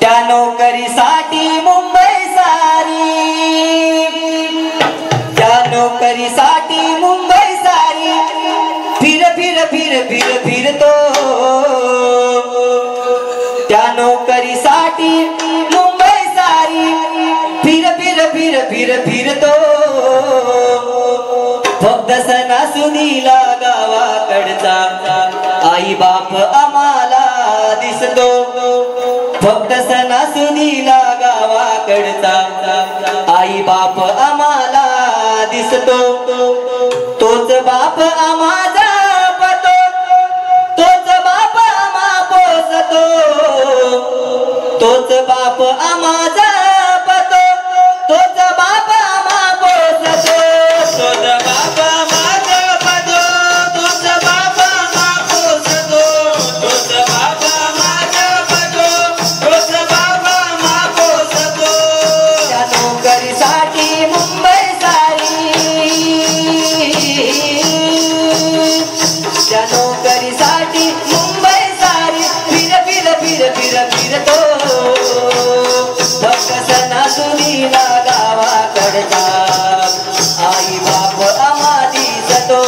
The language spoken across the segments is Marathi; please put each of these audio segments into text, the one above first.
त्या नोकरीसाठी मुंबई सारी, त्या नोकरीसाठी मुंबई सारी फिर फिर फिर फिर फिरतो, त्या नोकरीसाठी मुंबई सारी फिर फिर फिर फिर फिरतो, फक्त सणासुदीला गावाकडचा आई बाप आम्हाला दिसतो, फक्त सणासुदीला गावाकडचा आई बाप आम्हाला दिसतो, तोच बाप आम्हा जपतो, तोच बाप आम्हा पोसतो, तोच बाप आम्हा जपतो, तोच बाप आम्हा पोसतो, तोच बाप आम्हा जपतो, तोच बाप आम्हा पोसतो, तोच बाप आम्हा जपतो, तोच बाप आम्हा पोसतो, त्या नोकरीसाठी मुंबई सारी, त्या नोकरीसाठी मुंबई सारी फिर फिर फिर फिर फिरतो, फक्त सणासुदीला गावाकडचा आई बाप आम्हा दिसतो,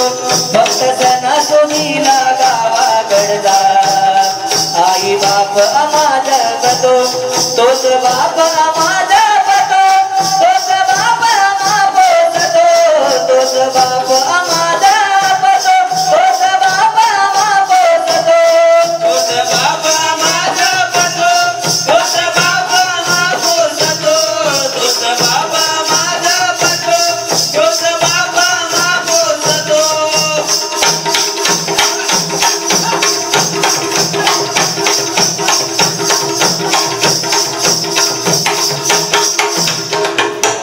फक्त सणासुदीला गावाकडचा आई बाप आम्हा जपतो, तोच बाप आम्हा जपतो, तोच बाप आम्हा पोसतो, तोच बाप आम्हा जपतो, तोच बाप आम्हा पोसतो, तोच बाप आम्हा जपतो, तोच बाप आम्हा पोसतो, तोच बाप आम्हा जपतो, तोच बाप आम्हा पोसतो.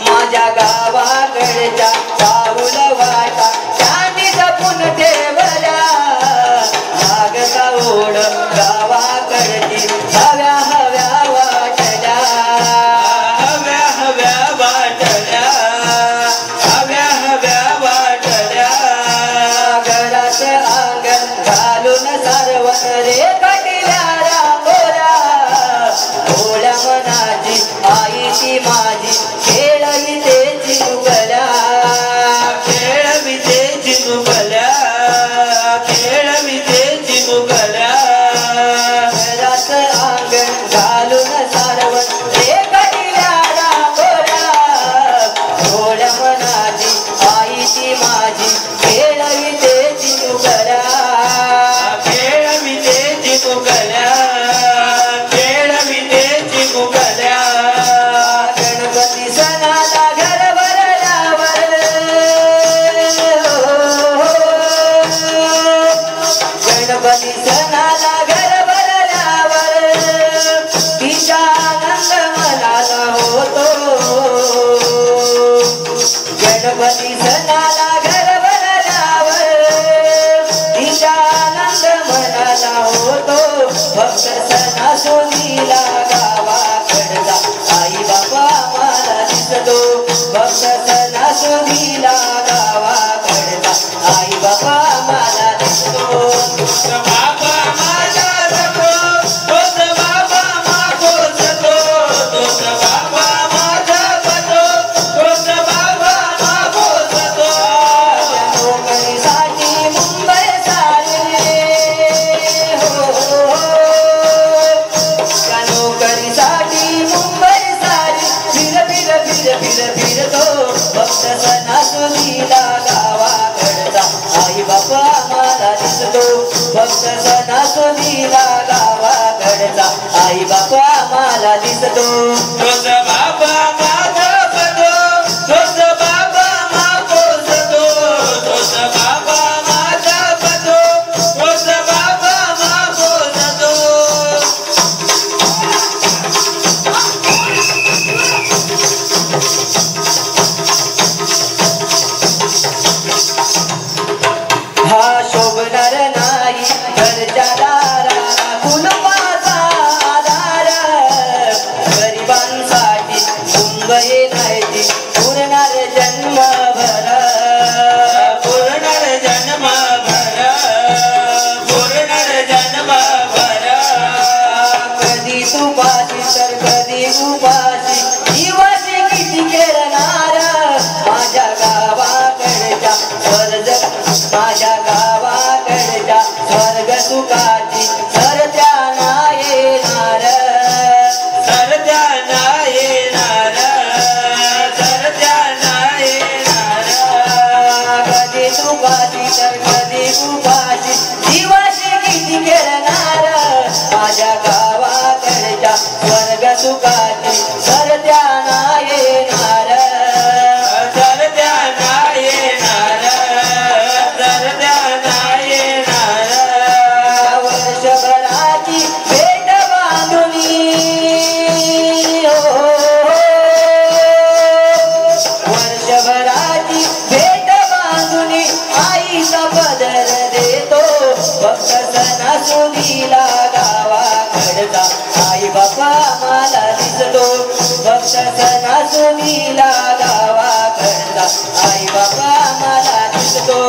माझ्या गावाकडच्या पाऊल वाटा त्यांनी जपून ठेवल्या, लागता ओढ गावाकडची हव्या हव्या वाटल्या, हव्या हव्या वाटल्या, हव्या हव्या वाटल्या, घरात अंगण घालून सारवण रेखाटल्या रांगोळ्या, भोळ्या मनाची आईची माझी खेळविते चिमुकल्या, खेळविते चिमुकल्या, खेळविते चिमुकल्या, घरात अंगण घालून सारवण रेखाटल्या रांगोळ्या, भोळ्या मनाची आईची माझी खेळविते चिमुकल्या, खेळविते चिमुकल्या, खेळविते चिमुकल्या, गणपती सणाला घर भरल्यावर, गणपती सणाला घर भरल्यावर तिचा आनंद मनाला होतो, गणपती सणाला घर भरल्यावर तिचा आनंद मनाला होतो, फक्त सणासुदीला गावाकडचा आई बाबा आम्हाला दिसतो, फक्त सणासुदीला गावाकडचा आई बाबा आम्हाला दिसतो, तोच बाबा माझा जपतो, तोच बाबा आम्हा पोसतो, तोच बाबा माझा जपतो, तोच बाबा आम्हा पोसतो, त्या नोकरीसाठी मुंबई सारी, हो त्या नोकरीसाठी मुंबई सारी फिर फिर फिर फिर फिरतो, फक्त सणासुदीला गावाकडचा आई बाबा आम्हाला दिसतो, फक्त सणासुदीला गावाकडचा आई बाबा आम्हाला दिसतो, तोच बाबा माझा जपतो, तोच बाबा आम्हा पोसतो, तोच बाबा माझा जपतो, तोच बाबा आम्हा पोसतो. हा शोभणार नाही घरच्या दाराला कुलपाचा आधार, गरिबांसाठी तर कधी उपाशी जीवाशी किती खेळणार माझ्या गावाकडच्या स्वर्ग सुखाची सरत्या नाही येणार सरत्या नाही येणार सरत्या नाही येणार वर्षभराची भेट बांधुनी वर्षभराची भेट बांधुनी आईचा पदर देतो फक्त सणासुदीला गावाकडचा आई बापा मला दिसतो फक्त सणासुदीला गावाकडचा आई बापा मला दिसतो